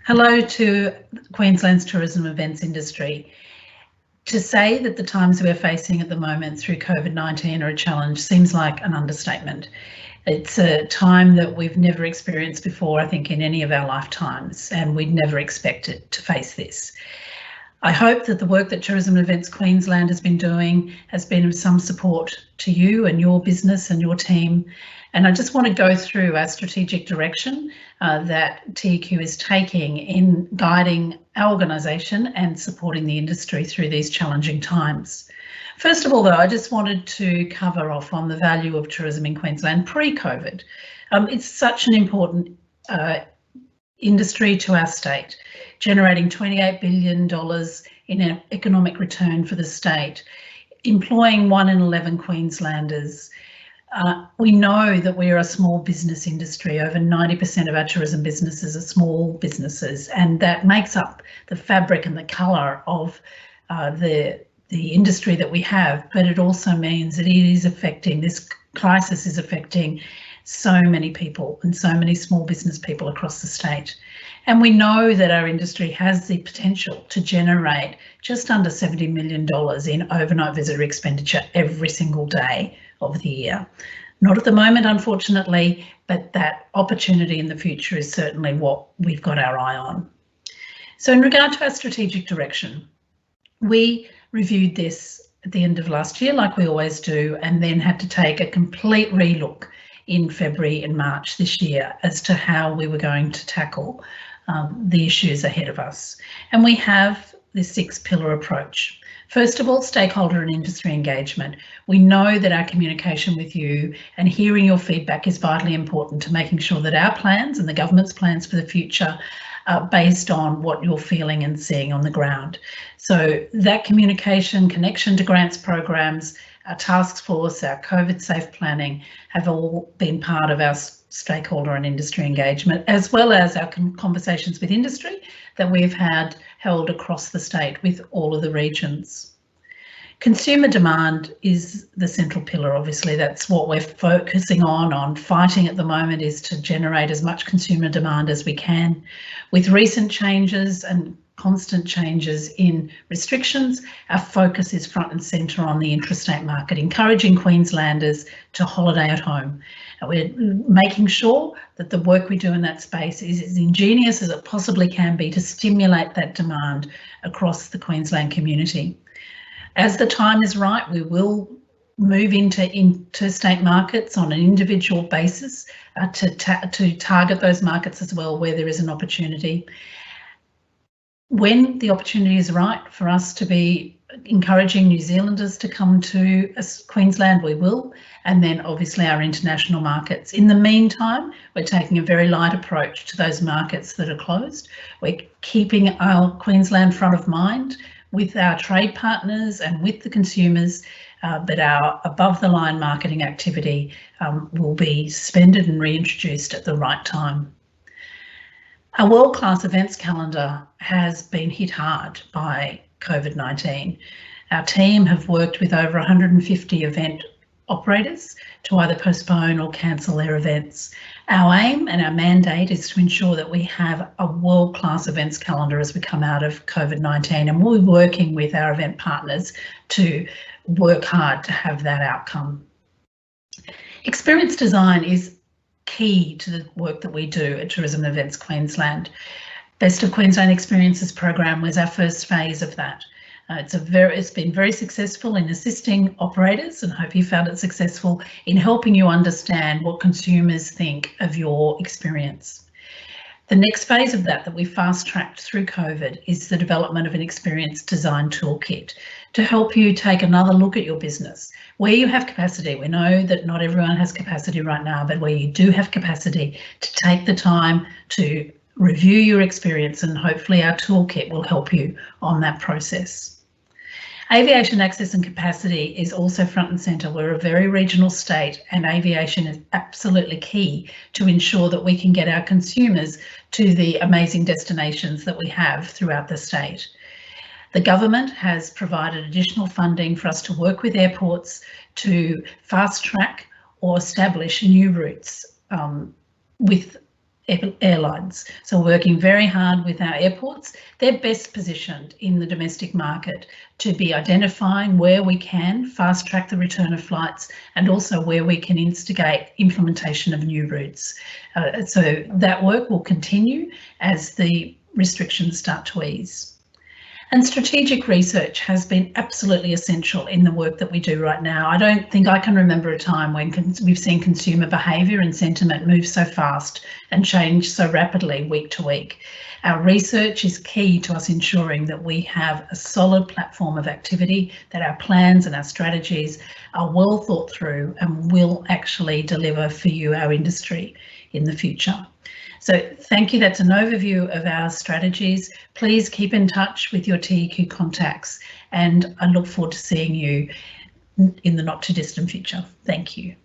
Hello to Queensland's tourism events industry. To say that the times we're facing at the moment through COVID-19 are a challenge seems like an understatement. It's a time that we've never experienced before, I think, in any of our lifetimes, and we'd never expected to face this. I hope that the work that Tourism Events Queensland has been doing has been of some support to you and your business and your team. And I just want to go through our strategic direction that TEQ is taking in guiding our organisation and supporting the industry through these challenging times. First of all, though, I just wanted to cover off on the value of tourism in Queensland pre-COVID. It's such an important industry to our state, generating $28 billion in economic return for the state, employing 1 in 11 Queenslanders. We know that we are a small business industry. Over 90% of our tourism businesses are small businesses, and that makes up the fabric and the colour of the industry that we have. But it also means that it is affecting, this crisis is affecting so many people and so many small business people across the state. And we know that our industry has the potential to generate just under $70 million in overnight visitor expenditure every single day of the year. Not at the moment, unfortunately, but that opportunity in the future is certainly what we've got our eye on. So in regard to our strategic direction, we reviewed this at the end of last year, like we always do, and then had to take a complete relook in February and March this year as to how we were going to tackle the issues ahead of us. And we have this 6-pillar approach. First of all, stakeholder and industry engagement. We know that our communication with you and hearing your feedback is vitally important to making sure that our plans and the government's plans for the future are based on what you're feeling and seeing on the ground. So that communication, connection to grants programs, our task force, our COVID safe planning have all been part of our stakeholder and industry engagement, as well as our conversations with industry that we've held across the state with all of the regions. Consumer demand is the central pillar, obviously. That's what we're focusing on fighting at the moment, is to generate as much consumer demand as we can. With recent changes and constant changes in restrictions, our focus is front and centre on the intrastate market, encouraging Queenslanders to holiday at home. We're making sure that the work we do in that space is as ingenious as it possibly can be to stimulate that demand across the Queensland community. As the time is right, we will move into interstate markets on an individual basis to target those markets as well where there is an opportunity. When the opportunity is right for us to be encouraging New Zealanders to come to Queensland, we will, and then obviously our international markets. In the meantime, we're taking a very light approach to those markets that are closed. We're keeping our Queensland front of mind with our trade partners and with the consumers, but our above the line marketing activity will be suspended and reintroduced at the right time. Our world-class events calendar has been hit hard by COVID-19. Our team have worked with over 150 event operators to either postpone or cancel their events. Our aim and our mandate is to ensure that we have a world-class events calendar as we come out of COVID-19, and we'll be working with our event partners to work hard to have that outcome. Experience design is key to the work that we do at Tourism Events Queensland. Best of Queensland Experiences program was our first phase of that. It's been very successful in assisting operators, and I hope you found it successful in helping you understand what consumers think of your experience. The next phase of that we fast-tracked through COVID is the development of an experience design toolkit to help you take another look at your business. Where you have capacity, we know that not everyone has capacity right now, but where you do have capacity, to take the time to review your experience, and hopefully our toolkit will help you on that process. Aviation access and capacity is also front and centre. We're a very regional state, and aviation is absolutely key to ensure that we can get our consumers to the amazing destinations that we have throughout the state. The government has provided additional funding for us to work with airports to fast track or establish new routes with airlines. So working very hard with our airports. They're best positioned in the domestic market to be identifying where we can fast track the return of flights and also where we can instigate implementation of new routes. So that work will continue as the restrictions start to ease. And strategic research has been absolutely essential in the work that we do right now. I don't think I can remember a time when we've seen consumer behaviour and sentiment move so fast and change so rapidly week to week. Our research is key to us ensuring that we have a solid platform of activity, that our plans and our strategies are well thought through and will actually deliver for you, our industry, in the future. So thank you. That's an overview of our strategies. Please keep in touch with your TEQ contacts, and I look forward to seeing you in the not too distant future. Thank you.